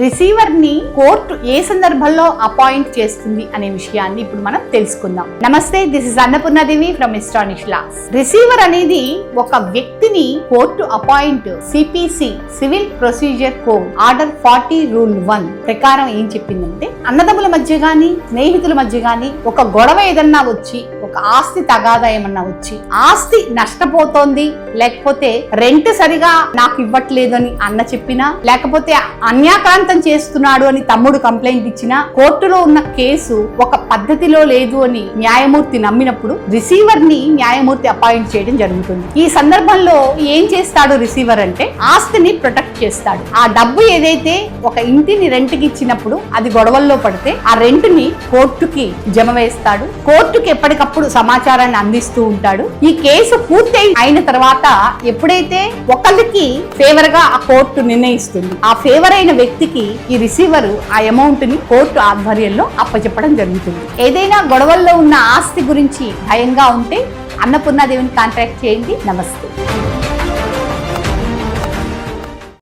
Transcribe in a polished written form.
Receiver ని court ఏ సందర్భంలో appoint చేస్తుంది అనే విషయాన్ని ఇప్పుడు మనం తెలుసుకుందాం. నమస్తే, దిస్ ఇస్ అన్నపూర్ణాదేవి ఫ్రమ్ ఎస్టానిష్ లాస్. రిసీవర్ అనేది ఒక వ్యక్తిని court appoint CPC civil procedure code order 40 rule 1 ప్రకారం ఏం చెప్పిందంటే, అన్నదమ్ముల మధ్య గాని స్నేహితుల మధ్య గాని ఒక గొడవ ఏదన్నా వచ్చి, ఒక ఆస్తి తగాదా ఏమన్నా వచ్చి, ఆస్తి నష్టపోతోంది, లేకపోతే రెంట్ సరిగా నాకు ఇవ్వట్లేదు అని అన్న చెప్పినా, లేకపోతే అన్యాక్రాంతం చేస్తున్నాడు అని తమ్ముడు కంప్లైంట్ ఇచ్చినా, కోర్టులో ఉన్న కేసు ఒక పద్ధతిలో లేదు అని న్యాయమూర్తి నమ్మినప్పుడు రిసీవర్ ని న్యాయమూర్తి అపాయింట్ చేయడం జరుగుతుంది. ఈ సందర్భంలో ఏం చేస్తాడు రిసీవర్ అంటే, ఆస్తిని ప్రొటెక్ట్ చేస్తాడు. ఆ డబ్బు ఏదైతే ఒక ఇంటిని రెంట్ కి ఇచ్చినప్పుడు అది గొడవల్లో పడితే ఆ రెంట్ ని కోర్టుకి జమ వేస్తాడు. కోర్టుకి ఎప్పటికప్పుడు సమాచారాన్ని అందిస్తూ ఉంటాడు. ఈ కేసు పూర్తి అయిన తర్వాత ఎప్పుడైతే ఒకరికి ఫేవర్ గా ఆ కోర్టు నిర్ణయిస్తుంది, ఆ ఫేవర్ అయిన వ్యక్తికి ఈ రిసీవర్ ఆ అమౌంట్ ని కోర్టు ఆధ్వర్యంలో అప్పచెప్పడం జరుగుతుంది. ఏదైనా గొడవల్లో ఉన్న ఆస్తి గురించి భయంగా ఉంటే అన్నపూర్ణాదేవిని కాంటాక్ట్ చేయండి. నమస్తే.